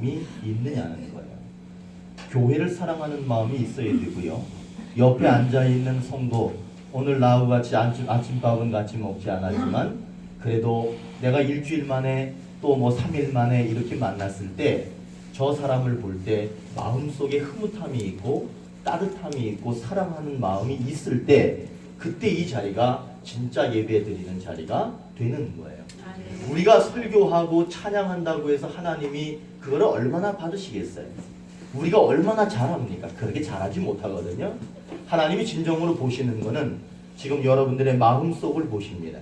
마음이 있느냐는 거예요. 교회를 사랑하는 마음이 있어야 되고요. 옆에 앉아있는 성도, 오늘 나하고 같이 아침밥은 같이 먹지 않았지만 그래도 내가 일주일 만에 또 뭐 3일 만에 이렇게 만났을 때 저 사람을 볼 때 마음속에 흐뭇함이 있고 따뜻함이 있고 사랑하는 마음이 있을 때 그때 이 자리가 진짜 예배 드리는 자리가 되는 거예요. 우리가 설교하고 찬양한다고 해서 하나님이 그거를 얼마나 받으시겠어요? 우리가 얼마나 잘합니까? 그렇게 잘하지 못하거든요. 하나님이 진정으로 보시는 거는 지금 여러분들의 마음속을 보십니다.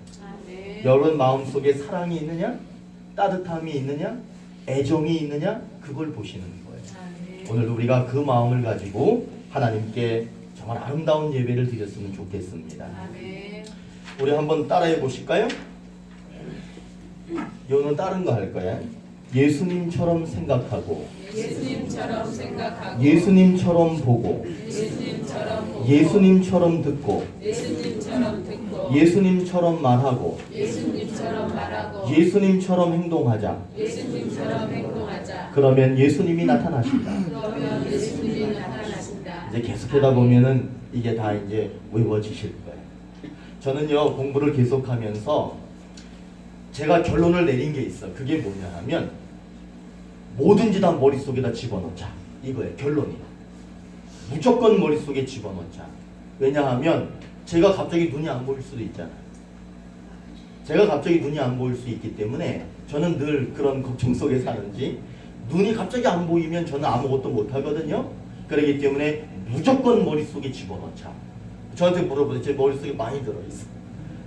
여러분 마음속에 사랑이 있느냐? 따뜻함이 있느냐? 애정이 있느냐? 그걸 보시는 거예요. 오늘 우리가 그 마음을 가지고 하나님께 정말 아름다운 예배를 드렸으면 좋겠습니다. 우리 한번 따라해 보실까요? 이거는 다른 거 할 거야. 예수님처럼 생각하고 예수님처럼 보고 예수님처럼 듣고 예수님처럼 말하고 예수님처럼 행동하자. 그러면 예수님이 나타나신다. 이제 계속하다 보면은 이게 다 이제 외워지실 거예요. 저는요 공부를 계속하면서 제가 결론을 내린 게 있어. 그게 뭐냐 하면 뭐든지 다 머릿속에다 집어넣자. 이거예요. 결론이. 무조건 머릿속에 집어넣자. 왜냐하면 제가 갑자기 눈이 안 보일 수도 있잖아요. 제가 갑자기 눈이 안 보일 수 있기 때문에 저는 늘 그런 걱정 속에 사는지 눈이 갑자기 안 보이면 저는 아무것도 못하거든요. 그렇기 때문에 무조건 머릿속에 집어넣자. 저한테 물어보세요. 제 머릿속에 많이 들어있어.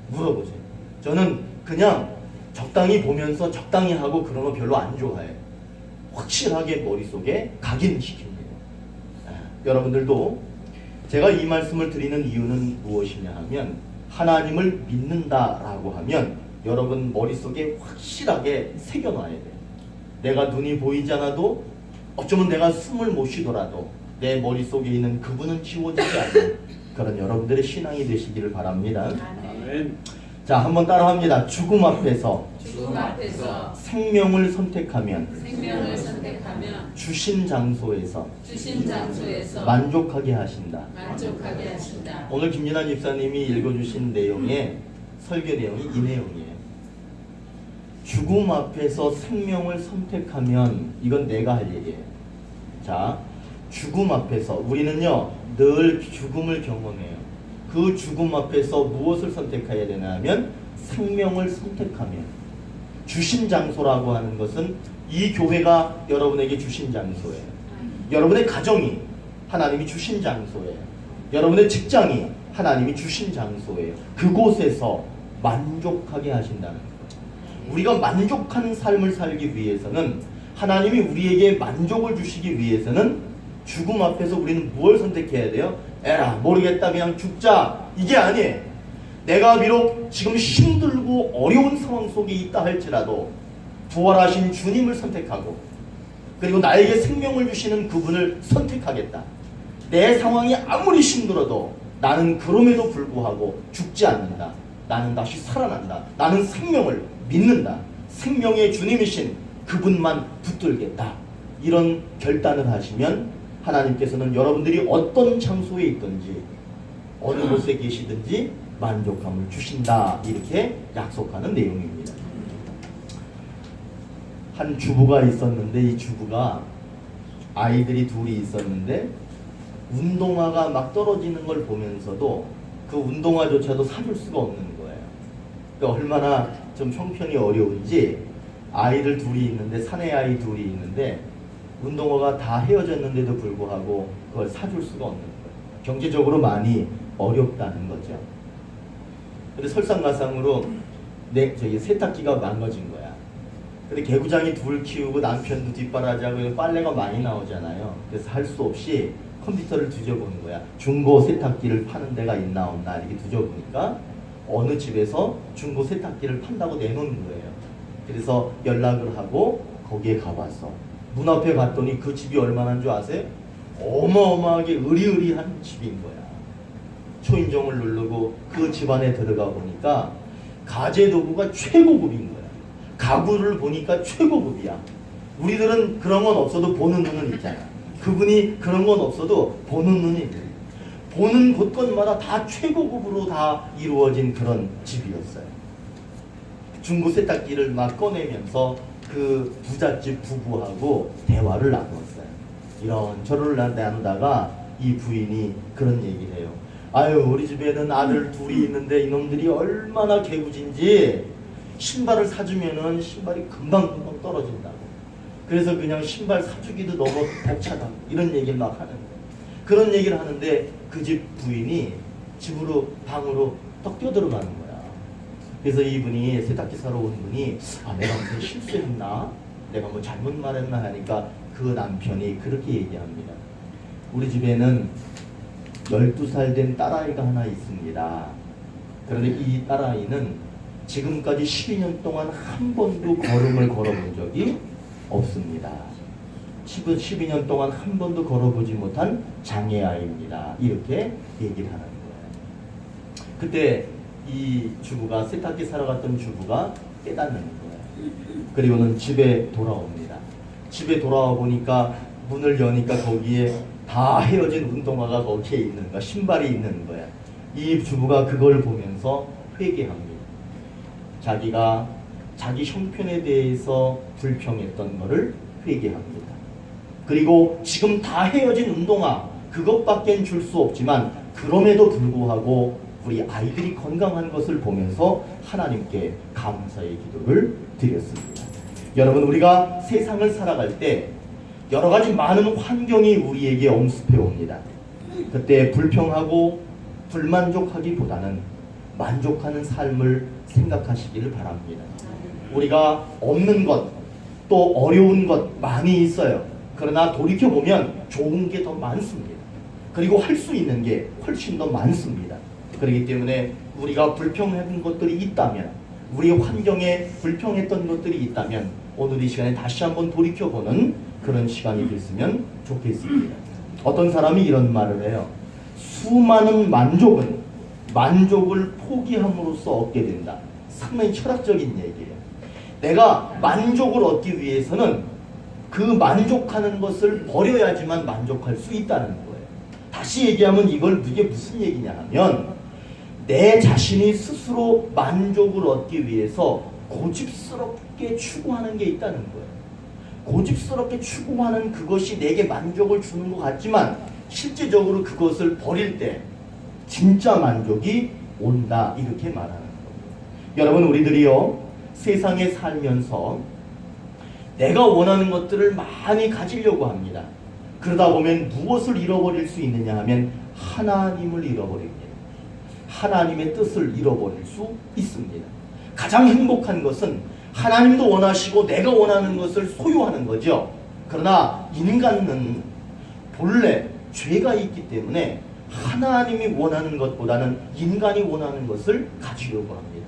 물어보세요. 저는 그냥 적당히 보면서 적당히 하고 그런 거 별로 안 좋아해요. 확실하게 머릿속에 각인시킵니다. 여러분들도 제가 이 말씀을 드리는 이유는 무엇이냐 하면 하나님을 믿는다라고 하면 여러분 머릿속에 확실하게 새겨놔야 돼요. 내가 눈이 보이지 않아도 어쩌면 내가 숨을 못 쉬더라도 내 머릿속에 있는 그분은 지워지지 않는 그런 여러분들의 신앙이 되시기를 바랍니다. 아멘. 자, 한번 따라합니다. 죽음 앞에서 생명을 선택하면 주신 장소에서 만족하게 하신다. 오늘 김진환 집사님이 읽어주신 내용의 설교 내용이 이 내용이에요. 죽음 앞에서 생명을 선택하면 이건 내가 할 얘기예요. 자, 죽음 앞에서 우리는요 늘 죽음을 경험해요. 그 죽음 앞에서 무엇을 선택해야 되나 하면 생명을 선택하면 주신 장소라고 하는 것은 이 교회가 여러분에게 주신 장소예요. 여러분의 가정이 하나님이 주신 장소예요. 여러분의 직장이 하나님이 주신 장소예요. 그곳에서 만족하게 하신다는 거예요. 우리가 만족한 삶을 살기 위해서는 하나님이 우리에게 만족을 주시기 위해서는 죽음 앞에서 우리는 무엇을 선택해야 돼요? 에라 모르겠다 그냥 죽자 이게 아니에요. 내가 비록 지금 힘들고 어려운 상황 속에 있다 할지라도 부활하신 주님을 선택하고 그리고 나에게 생명을 주시는 그분을 선택하겠다. 내 상황이 아무리 힘들어도 나는 그럼에도 불구하고 죽지 않는다. 나는 다시 살아난다. 나는 생명을 믿는다. 생명의 주님이신 그분만 붙들겠다. 이런 결단을 하시면 하나님께서는 여러분들이 어떤 장소에 있든지 어느 곳에 계시든지 만족감을 주신다. 이렇게 약속하는 내용입니다. 한 주부가 있었는데 이 주부가 아이들이 둘이 있었는데 운동화가 막 떨어지는 걸 보면서도 그 운동화조차도 사줄 수가 없는 거예요. 그러니까 얼마나 좀 형편이 어려운지 아이들 둘이 있는데 사내 아이 둘이 있는데 운동화가 다 헤어졌는데도 불구하고 그걸 사줄 수가 없는 거예요. 경제적으로 많이 어렵다는 거죠. 근데 설상가상으로 저기 세탁기가 망가진 거야. 근데 개구장이 둘 키우고 남편도 뒷바라지하고 빨래가 많이 나오잖아요. 그래서 할 수 없이 컴퓨터를 뒤져보는 거야. 중고 세탁기를 파는 데가 있나 없나 이렇게 뒤져보니까 어느 집에서 중고 세탁기를 판다고 내놓은 거예요. 그래서 연락을 하고 거기에 가봤어. 문 앞에 갔더니 그 집이 얼마나인 줄 아세요? 어마어마하게 으리으리한 집인 거야. 초인종을 누르고 그 집 안에 들어가 보니까 가재도구가 최고급인 거야. 가구를 보니까 최고급이야. 우리들은 그런 건 없어도 보는 눈은 있잖아. 그분이 그런 건 없어도 보는 눈이 있는, 보는 곳곳마다 다 최고급으로 다 이루어진 그런 집이었어요. 중고 세탁기를 막 꺼내면서 그 부잣집 부부하고 대화를 나누었어요. 이런저런 나누다가 이 부인이 그런 얘기를 해요. 아유, 우리 집에는 아들 둘이 있는데 이놈들이 얼마나 개구진지 신발을 사주면은 신발이 금방 떨어진다고. 그래서 그냥 신발 사주기도 너무 벅차다. 이런 얘기를 막 하는 거예요. 그런 얘기를 하는데 그 집 부인이 집으로 방으로 떡 뛰어들어가는 거야. 그래서 이분이 세탁기 사러 온 분이 내가 무슨 실수했나? 내가 뭐 잘못 말했나 하니까 그 남편이 그렇게 얘기합니다. 우리 집에는 12살 된 딸아이가 하나 있습니다. 그런데 이 딸아이는 지금까지 12년 동안 한 번도 걸음을 걸어본 적이 없습니다. 12년 동안 한 번도 걸어보지 못한 장애아이입니다. 이렇게 얘기를 하는 거예요. 그때 이 주부가, 세탁기 사러 갔던 주부가 깨닫는 거예요. 그리고는 집에 돌아옵니다. 집에 돌아와 보니까 문을 여니까 거기에 다 헤어진 운동화가 거기에 있는 거야. 신발이 있는 거야. 이 주부가 그걸 보면서 회개합니다. 자기가 자기 형편에 대해서 불평했던 것을 회개합니다. 그리고 지금 다 헤어진 운동화 그것밖엔 줄 수 없지만 그럼에도 불구하고 우리 아이들이 건강한 것을 보면서 하나님께 감사의 기도를 드렸습니다. 여러분, 우리가 세상을 살아갈 때 여러 가지 많은 환경이 우리에게 엄습해 옵니다. 그때 불평하고 불만족하기보다는 만족하는 삶을 생각하시기를 바랍니다. 우리가 없는 것, 또 어려운 것 많이 있어요. 그러나 돌이켜보면 좋은 게 더 많습니다. 그리고 할 수 있는 게 훨씬 더 많습니다. 그렇기 때문에 우리가 불평했던 것들이 있다면, 우리 환경에 불평했던 것들이 있다면 오늘 이 시간에 다시 한번 돌이켜보는 그런 시간이 됐으면 좋겠습니다. 어떤 사람이 이런 말을 해요. 수많은 만족은 만족을 포기함으로써 얻게 된다. 상당히 철학적인 얘기예요. 내가 만족을 얻기 위해서는 그 만족하는 것을 버려야지만 만족할 수 있다는 거예요. 다시 얘기하면 이게 무슨 얘기냐 하면 내 자신이 스스로 만족을 얻기 위해서 고집스럽게 추구하는 게 있다는 거예요. 고집스럽게 추구하는 그것이 내게 만족을 주는 것 같지만 실제적으로 그것을 버릴 때 진짜 만족이 온다, 이렇게 말하는 거예요. 여러분, 우리들이요 세상에 살면서 내가 원하는 것들을 많이 가지려고 합니다. 그러다 보면 무엇을 잃어버릴 수 있느냐 하면 하나님을 잃어버립니다. 하나님의 뜻을 잃어버릴 수 있습니다. 가장 행복한 것은 하나님도 원하시고 내가 원하는 것을 소유하는 거죠. 그러나 인간은 본래 죄가 있기 때문에 하나님이 원하는 것보다는 인간이 원하는 것을 가지려고 합니다.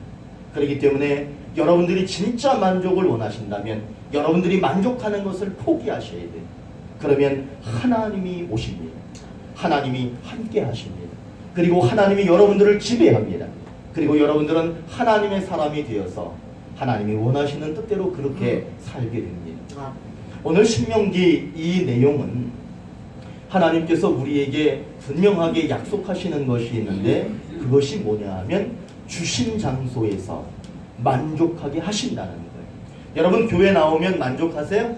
그렇기 때문에 여러분들이 진짜 만족을 원하신다면 여러분들이 만족하는 것을 포기하셔야 돼요. 그러면 하나님이 오십니다. 하나님이 함께 하십니다. 그리고 하나님이 여러분들을 지배합니다. 그리고 여러분들은 하나님의 사람이 되어서 하나님이 원하시는 뜻대로 그렇게 살게 됩니다. 오늘 신명기 이 내용은 하나님께서 우리에게 분명하게 약속하시는 것이 있는데 그것이 뭐냐 하면 주신 장소에서 만족하게 하신다는 거예요. 여러분, 교회 나오면 만족하세요?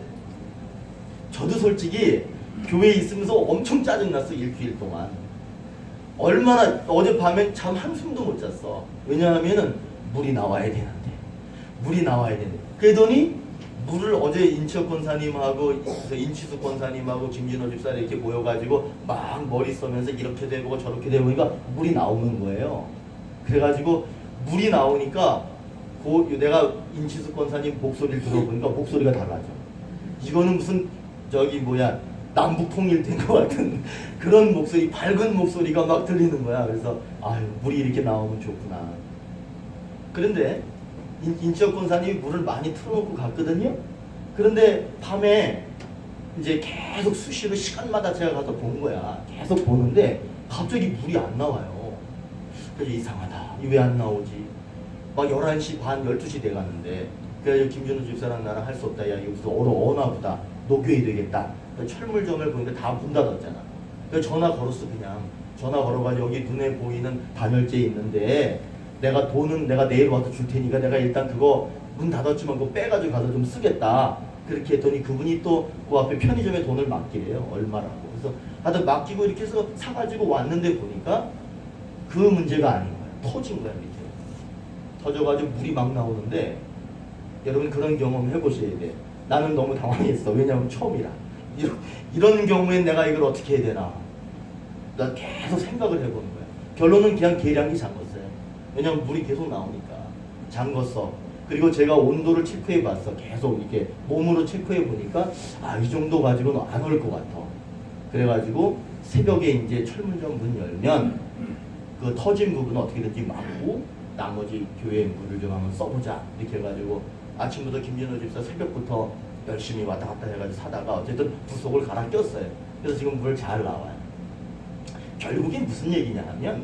저도 솔직히 교회에 있으면서 엄청 짜증났어. 일주일 동안 얼마나 어젯밤에 잠 한숨도 못 잤어. 왜냐하면 물이 나와야 되는데 그러더니 물을 어제 인치혁 권사님하고 인치숙 권사님하고 김진호 집사님 이렇게 모여가지고 막 머리 써면서 이렇게 되고 저렇게 되고 보니까 물이 나오는 거예요. 그래가지고 물이 나오니까 내가 인치숙 권사님 목소리를 들어보니까 목소리가 달라져. 이거는 무슨 남북 통일된 것 같은 그런 목소리, 밝은 목소리가 막 들리는 거야. 그래서 물이 이렇게 나오면 좋구나. 그런데 인치혁 권사님이 물을 많이 틀어놓고 갔거든요. 그런데 밤에 이제 계속 수시로 시간마다 제가 가서 본 거야. 계속 보는데 갑자기 물이 안 나와요. 그래서 이상하다. 왜 안 나오지? 막 11시 반, 12시 돼가는데 그래서 김준호 집사랑 나랑 할 수 없다. 야 여기서 어려워나 보다. 녹여야 되겠다. 철물점을 보니까 다 문 닫았잖아. 그래서 전화 걸었어 그냥. 전화 걸어가지고 여기 눈에 보이는 단열재 있는데 내가 돈은 내가 내일 와서 줄 테니까 내가 일단 그거 문 닫았지만 그거 빼가지고 가서 좀 쓰겠다. 그렇게 했더니 그분이 또 그 앞에 편의점에 돈을 맡기래요. 얼마라고. 그래서 하여튼 맡기고 이렇게 해서 사가지고 왔는데 보니까 그 문제가 아닌 거야. 터진 거야 밑에. 터져가지고 물이 막 나오는데 여러분 그런 경험 해보셔야 돼. 나는 너무 당황했어. 왜냐하면 처음이라. 이런 경우엔 내가 이걸 어떻게 해야 되나. 나 계속 생각을 해보는 거야. 결론은 그냥 계량기 잠궜어요. 왜냐면 물이 계속 나오니까. 잠궜어. 그리고 제가 온도를 체크해 봤어. 계속 이렇게 몸으로 체크해 보니까 이 정도 가지고는 안 올 것 같아. 그래가지고 새벽에 이제 철문점 문 열면 그 터진 부분은 어떻게든지 막고 나머지 교회에 물을 좀 한번 써보자. 이렇게 해가지고 아침부터 김진호 집사 새벽부터 열심히 왔다 갔다 해가지고 사다가 어쨌든 부속을 갈아 꼈어요. 그래서 지금 물 잘 나와요. 결국에 무슨 얘기냐 하면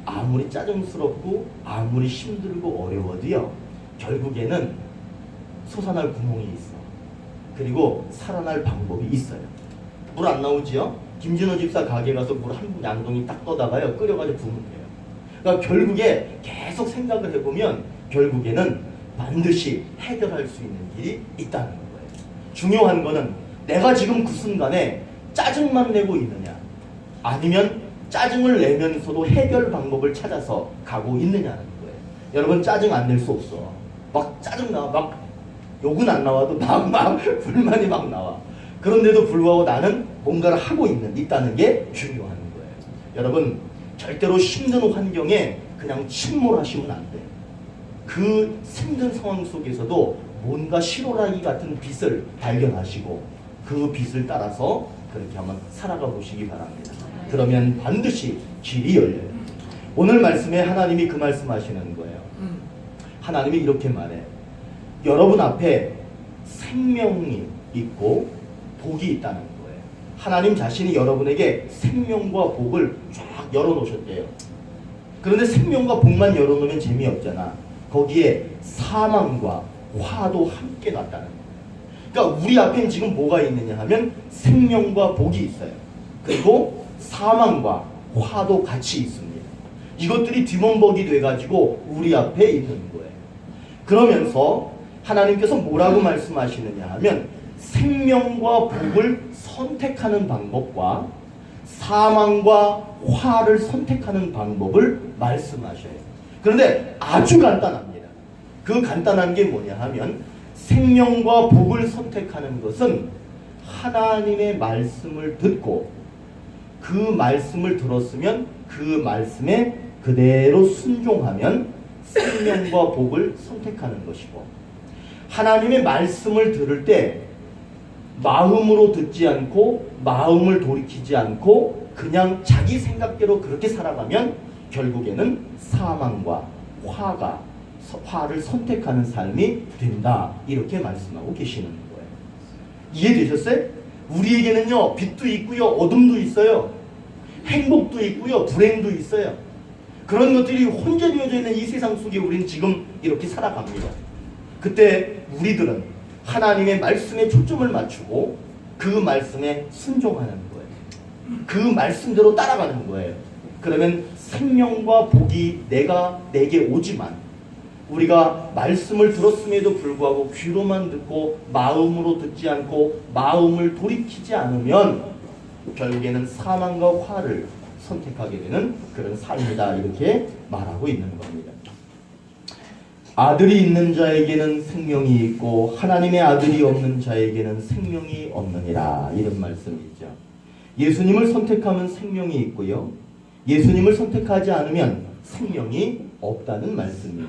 아무리 짜증스럽고 아무리 힘들고 어려워도요 결국에는 솟아날 구멍이 있어. 그리고 살아날 방법이 있어요. 물 안 나오지요? 김진호 집사 가게 가서 물 한 양동이 딱 떠다가요 끓여가지고 부으면 돼요. 그러니까 결국에 계속 생각을 해보면 결국에는 반드시 해결할 수 있는 길이 있다는 거예요. 중요한 거는 내가 지금 그 순간에 짜증만 내고 있느냐 아니면 짜증을 내면서도 해결 방법을 찾아서 가고 있느냐는 거예요. 여러분 짜증 안 낼 수 없어. 막 짜증 나와. 막 욕은 안 나와도 막 불만이 막 나와. 그런데도 불구하고 나는 뭔가를 하고 있다는 게 중요한 거예요. 여러분 절대로 힘든 환경에 그냥 침몰하시면 안 돼요. 그 힘든 상황 속에서도 뭔가 실오라기 같은 빛을 발견하시고 그 빛을 따라서 그렇게 한번 살아가 보시기 바랍니다. 그러면 반드시 길이 열려요. 오늘 말씀에 하나님이 그 말씀하시는 거예요. 하나님이 이렇게 말해. 여러분 앞에 생명이 있고 복이 있다는 거예요. 하나님 자신이 여러분에게 생명과 복을 쫙 열어놓으셨대요. 그런데 생명과 복만 열어놓으면 재미없잖아. 거기에 사망과 화도 함께 났다는 거예요. 그러니까 우리 앞엔 지금 뭐가 있느냐 하면 생명과 복이 있어요. 그리고 사망과 화도 같이 있습니다. 이것들이 뒤범벅이 돼가지고 우리 앞에 있는 거예요. 그러면서 하나님께서 뭐라고 말씀하시느냐 하면 생명과 복을 선택하는 방법과 사망과 화를 선택하는 방법을 말씀하셔요. 그런데 아주 간단합니다. 그 간단한 게 뭐냐 하면 생명과 복을 선택하는 것은 하나님의 말씀을 듣고 그 말씀을 들었으면 그 말씀에 그대로 순종하면 생명과 복을 선택하는 것이고 하나님의 말씀을 들을 때 마음으로 듣지 않고 마음을 돌이키지 않고 그냥 자기 생각대로 그렇게 살아가면 결국에는 사망과 화를 선택하는 삶이 된다. 이렇게 말씀하고 계시는 거예요. 이해되셨어요? 우리에게는요 빛도 있고요 어둠도 있어요. 행복도 있고요 불행도 있어요. 그런 것들이 혼재되어져 있는 이 세상 속에 우리는 지금 이렇게 살아갑니다. 그때 우리들은 하나님의 말씀에 초점을 맞추고 그 말씀에 순종하는 거예요. 그 말씀대로 따라가는 거예요. 그러면 생명과 복이 내게 오지만 우리가 말씀을 들었음에도 불구하고 귀로만 듣고 마음으로 듣지 않고 마음을 돌이키지 않으면 결국에는 사망과 화를 선택하게 되는 그런 삶이다. 이렇게 말하고 있는 겁니다. 아들이 있는 자에게는 생명이 있고 하나님의 아들이 없는 자에게는 생명이 없느니라. 이런 말씀이죠. 예수님을 선택하면 생명이 있고요. 예수님을 선택하지 않으면 생명이 없다는 말씀이에요.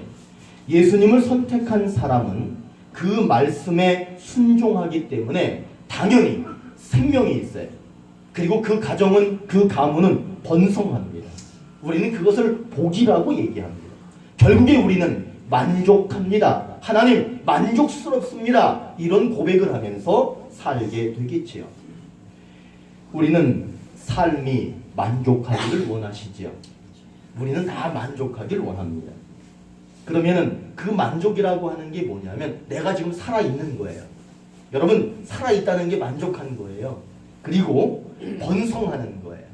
예수님을 선택한 사람은 그 말씀에 순종하기 때문에 당연히 생명이 있어요. 그리고 그 가정은 그 가문은 번성합니다. 우리는 그것을 복이라고 얘기합니다. 결국에 우리는 만족합니다. 하나님 만족스럽습니다. 이런 고백을 하면서 살게 되겠지요. 우리는 삶이 만족하기를 원하시지요. 우리는 다 만족하기를 원합니다. 그러면은 그 만족이라고 하는 게 뭐냐면 내가 지금 살아있는 거예요. 여러분 살아있다는 게 만족한 거예요. 그리고 번성하는 거예요.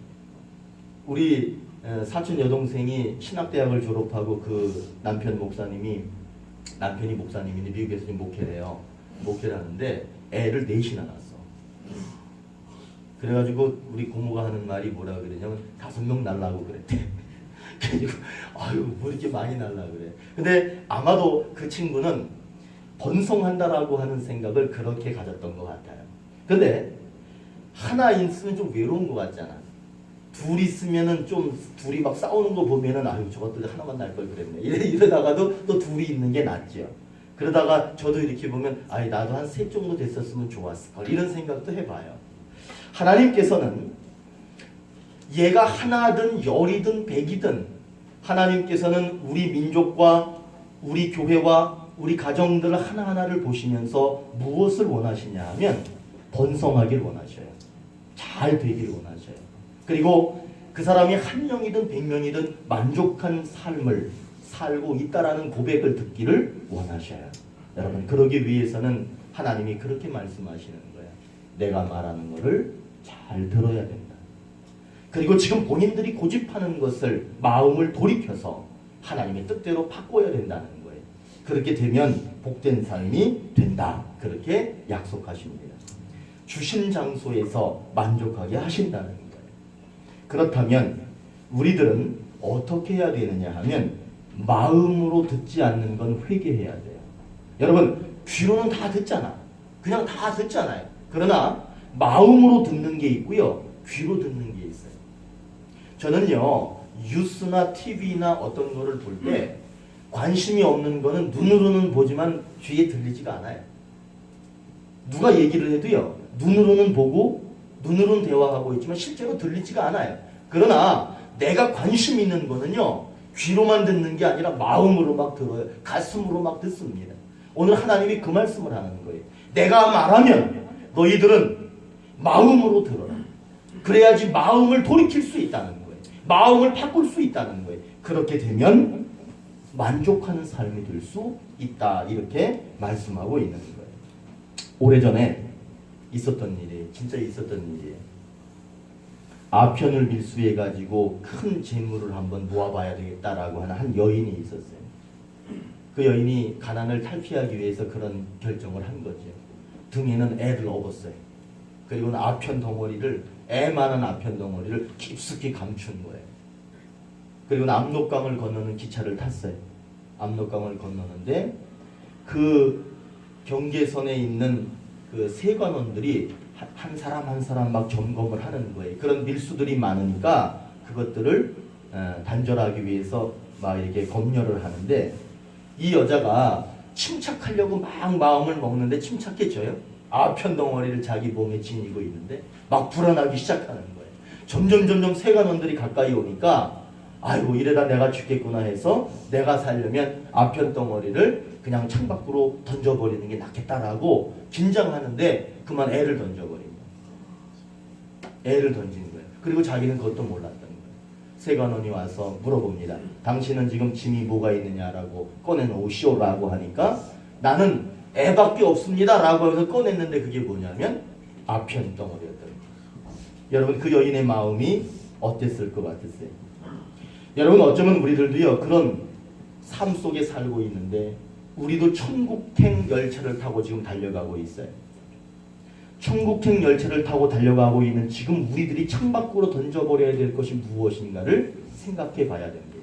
우리 사촌 여동생이 신학대학을 졸업하고 그 남편이 목사님인데 미국에서 지금 목회를 하는데 애를 넷이나 낳았어. 그래가지고 우리 고모가 하는 말이 뭐라 그러냐면 5명 낳으려고 그랬대. 그리고 아유 뭐 이렇게 많이 낳으려고 그래. 근데 아마도 그 친구는 번성한다라고 하는 생각을 그렇게 가졌던 것 같아요. 근데 하나 있으면 좀 외로운 것 같잖아. 둘 있으면은 좀 둘이 막 싸우는 거 보면은 아유 저것들 하나만 날 걸 그랬네. 이러다가도 또 둘이 있는 게 낫죠. 그러다가 저도 이렇게 보면 아이 나도 한 3 정도 됐었으면 좋았을 걸 이런 생각도 해봐요. 하나님께서는 얘가 하나든 열이든 백이든 하나님께서는 우리 민족과 우리 교회와 우리 가정들 하나하나를 보시면서 무엇을 원하시냐 하면 번성하길 원하셔요. 잘 되길 원하셔요. 그리고 그 사람이 1명이든 100명이든 만족한 삶을 살고 있다라는 고백을 듣기를 원하셔요. 여러분 그러기 위해서는 하나님이 그렇게 말씀하시는 거예요. 내가 말하는 것을 잘 들어야 된다. 그리고 지금 본인들이 고집하는 것을 마음을 돌이켜서 하나님의 뜻대로 바꿔야 된다는 거예요. 그렇게 되면 복된 삶이 된다. 그렇게 약속하십니다. 주신 장소에서 만족하게 하신다는 거예요. 그렇다면 우리들은 어떻게 해야 되느냐 하면 마음으로 듣지 않는 건 회개해야 돼요. 여러분 귀로는 다 듣잖아. 그냥 다 듣잖아요. 그러나 마음으로 듣는 게 있고요. 귀로 듣는 게 있어요. 저는요. 뉴스나 TV나 어떤 거를 볼 때 관심이 없는 거는 눈으로는 보지만 귀에 들리지가 않아요. 누가 얘기를 해도요. 눈으로는 보고 눈으로는 대화하고 있지만 실제로 들리지가 않아요. 그러나 내가 관심 있는 거는요. 귀로만 듣는 게 아니라 마음으로 막 들어요. 가슴으로 막 듣습니다. 오늘 하나님이 그 말씀을 하는 거예요. 내가 말하면 너희들은 마음으로 들어라. 그래야지 마음을 돌이킬 수 있다는 거예요. 마음을 바꿀 수 있다는 거예요. 그렇게 되면 만족하는 삶이 될 수 있다. 이렇게 말씀하고 있는 거예요. 오래전에 있었던 일이에요. 진짜 있었던 일이에요. 아편을 밀수해가지고 큰 재물을 한번 모아봐야 되겠다라고 하는 한 여인이 있었어요. 그 여인이 가난을 탈피하기 위해서 그런 결정을 한 거죠. 등에는 애를 업었어요. 그리고는 아편 덩어리를 애 많은 아편 덩어리를 깊숙이 감춘 거예요. 그리고 압록강을 건너는 기차를 탔어요. 압록강을 건너는데 그 경계선에 있는 그 세관원들이 한 사람 한 사람 막 점검을 하는 거예요. 그런 밀수들이 많으니까 그것들을 단절하기 위해서 막 이렇게 검열을 하는데 이 여자가 침착하려고 막 마음을 먹는데 침착해져요. 아편 덩어리를 자기 몸에 지니고 있는데 막 불안하기 시작하는 거예요. 점점 세관원들이 가까이 오니까 아이고 이러다 내가 죽겠구나 해서 내가 살려면 아편 덩어리를 그냥 창밖으로 던져버리는 게 낫겠다라고 긴장하는데 그만 애를 던져버린 거예요. 애를 던진 거예요. 그리고 자기는 그것도 몰랐던 거예요. 세관원이 와서 물어봅니다. 당신은 지금 짐이 뭐가 있느냐라고 꺼내놓으시오라고 하니까 나는 애밖에 없습니다 라고 해서 꺼냈는데 그게 뭐냐면 아편 덩어리였던 거예요. 여러분 그 여인의 마음이 어땠을 것 같으세요? 여러분 어쩌면 우리들도요 그런 삶 속에 살고 있는데 우리도 천국행 열차를 타고 지금 달려가고 있어요. 천국행 열차를 타고 달려가고 있는 지금 우리들이 창밖으로 던져버려야 될 것이 무엇인가를 생각해 봐야 됩니다.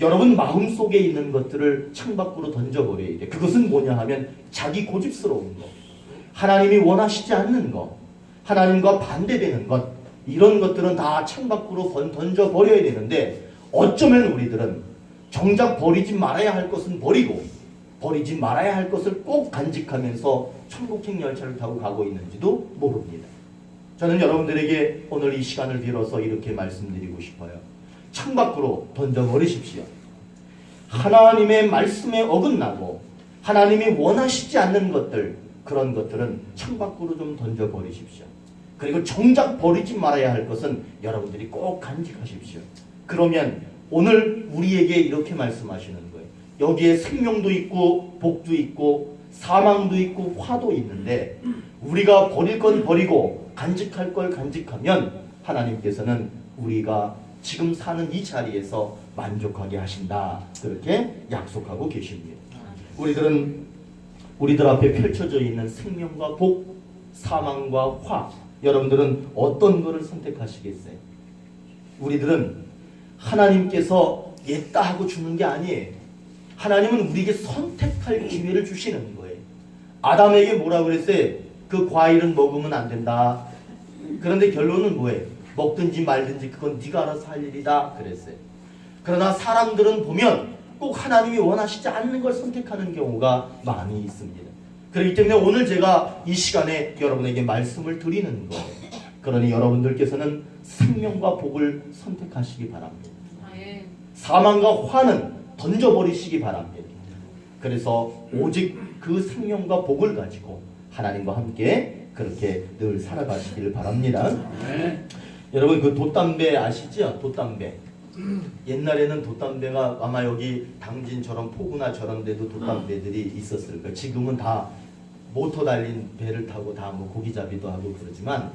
여러분 마음속에 있는 것들을 창밖으로 던져버려야 돼. 그것은 뭐냐 하면 자기 고집스러운 것, 하나님이 원하시지 않는 것, 하나님과 반대되는 것, 이런 것들은 다 창밖으로 던져버려야 되는데 어쩌면 우리들은 정작 버리지 말아야 할 것은 버리고 버리지 말아야 할 것을 꼭 간직하면서 천국행 열차를 타고 가고 있는지도 모릅니다. 저는 여러분들에게 오늘 이 시간을 빌어서 이렇게 말씀드리고 싶어요. 창밖으로 던져버리십시오. 하나님의 말씀에 어긋나고 하나님이 원하시지 않는 것들, 그런 것들은 창밖으로 좀 던져버리십시오. 그리고 정작 버리지 말아야 할 것은 여러분들이 꼭 간직하십시오. 그러면 오늘 우리에게 이렇게 말씀하시는 거예요. 여기에 생명도 있고 복도 있고 사망도 있고 화도 있는데 우리가 버릴 건 버리고 간직할 걸 간직하면 하나님께서는 우리가 지금 사는 이 자리에서 만족하게 하신다. 그렇게 약속하고 계십니다. 우리들 앞에 펼쳐져 있는 생명과 복, 사망과 화, 여러분들은 어떤 것을 선택하시겠어요? 우리들은 하나님께서 옛다 하고 주는 게 아니에요. 하나님은 우리에게 선택할 기회를 주시는 거예요. 아담에게 뭐라고 그랬어요? 그 과일은 먹으면 안 된다. 그런데 결론은 뭐예요? 먹든지 말든지 그건 네가 알아서 할 일이다 그랬어요. 그러나 사람들은 보면 꼭 하나님이 원하시지 않는 걸 선택하는 경우가 많이 있습니다. 그렇기 때문에 오늘 제가 이 시간에 여러분에게 말씀을 드리는 거예요. 그러니 여러분들께서는 생명과 복을 선택하시기 바랍니다. 사망과 화는 던져버리시기 바랍니다. 그래서 오직 그 생명과 복을 가지고 하나님과 함께 그렇게 늘 살아가시기를 바랍니다. 여러분 그 돛담배 아시죠? 돛담배. 옛날에는 돛담배가 아마 여기 당진처럼 포구나 저런 데도 돛담배들이 있었을 거예요. 지금은 다 모터 달린 배를 타고 다 뭐 고기잡이도 하고 그러지만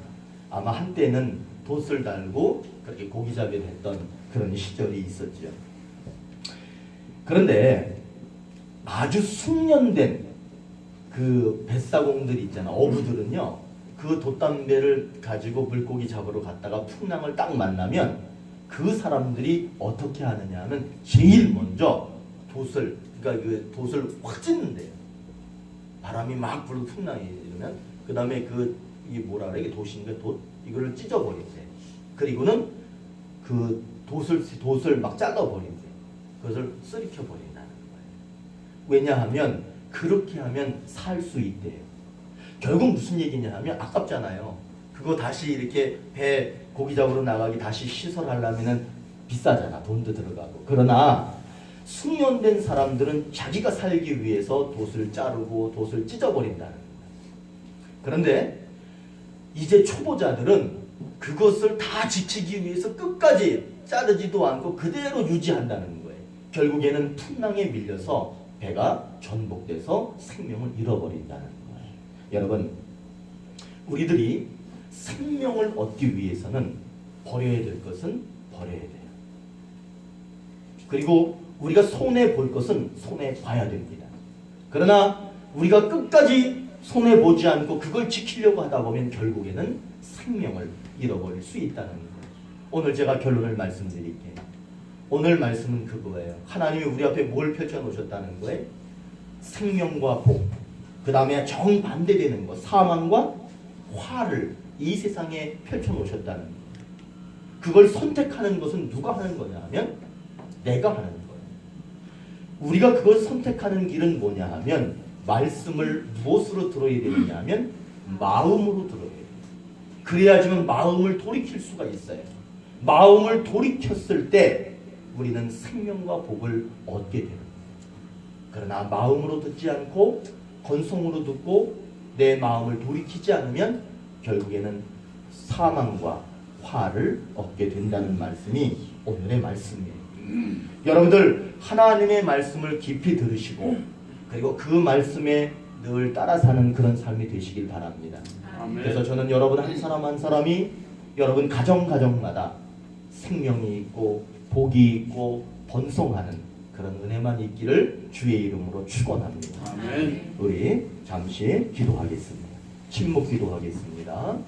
아마 한때는 돛을 달고 그렇게 고기잡이를 했던 그런 시절이 있었죠. 그런데 아주 숙련된 그 뱃사공들이 있잖아. 어부들은요. 그 돛담배를 가지고 물고기 잡으러 갔다가 풍랑을 딱 만나면 그 사람들이 어떻게 하느냐 하면 제일 먼저 돛을 그 돛을 확 찢는데요. 바람이 막 불고 풍랑이 이러면 그 다음에 이게 뭐라 그래? 이게 돛인가 돛? 이거를 찢어버린대. 그리고는 그 돛을 막 잘라버린대. 그것을 쓰리켜버린다는 거예요. 왜냐하면 그렇게 하면 살 수 있대요. 결국 무슨 얘기냐 하면 아깝잖아요. 그거 다시 이렇게 배 고기 잡으러 나가기 다시 시설하려면 비싸잖아. 돈도 들어가고. 그러나 숙련된 사람들은 자기가 살기 위해서 돛을 자르고 돛을 찢어버린다는 거예요. 그런데 이제 초보자들은 그것을 다 지키기 위해서 끝까지 자르지도 않고 그대로 유지한다는 거예요. 결국에는 풍랑에 밀려서 배가 전복돼서 생명을 잃어버린다는 거예요. 여러분, 우리들이 생명을 얻기 위해서는 버려야 될 것은 버려야 돼요. 그리고 우리가 손해 볼 것은 손해 봐야 됩니다. 그러나 우리가 끝까지 손해 보지 않고 그걸 지키려고 하다 보면 결국에는 생명을 잃어버릴 수 있다는 거예요. 오늘 제가 결론을 말씀드릴게요. 오늘 말씀은 그거예요. 하나님이 우리 앞에 뭘 펼쳐 놓으셨다는 거예요? 생명과 복, 그 다음에 정반대되는 것, 사망과 화를 이 세상에 펼쳐 놓으셨다는 거예요. 그걸 선택하는 것은 누가 하는 거냐 하면 내가 하는 거예요. 우리가 그걸 선택하는 길은 뭐냐 하면 말씀을 무엇으로 들어야 되느냐 하면 마음으로 들어야 돼요. 그래야지만 마음을 돌이킬 수가 있어요. 마음을 돌이켰을 때 우리는 생명과 복을 얻게 되는 거예요. 그러나 마음으로 듣지 않고 건성으로 듣고 내 마음을 돌이키지 않으면 결국에는 사망과 화를 얻게 된다는 말씀이 오늘의 말씀이에요. 여러분들 하나님의 말씀을 깊이 들으시고 그리고 그 말씀에 늘 따라 사는 그런 삶이 되시길 바랍니다. 아멘. 그래서 저는 여러분 한 사람 한 사람이 여러분 가정마다 생명이 있고 복이 있고 번성하는 그런 은혜만 있기를 주의 이름으로 축원합니다. 아멘. 우리 잠시 기도하겠습니다. 침묵 기도하겠습니다.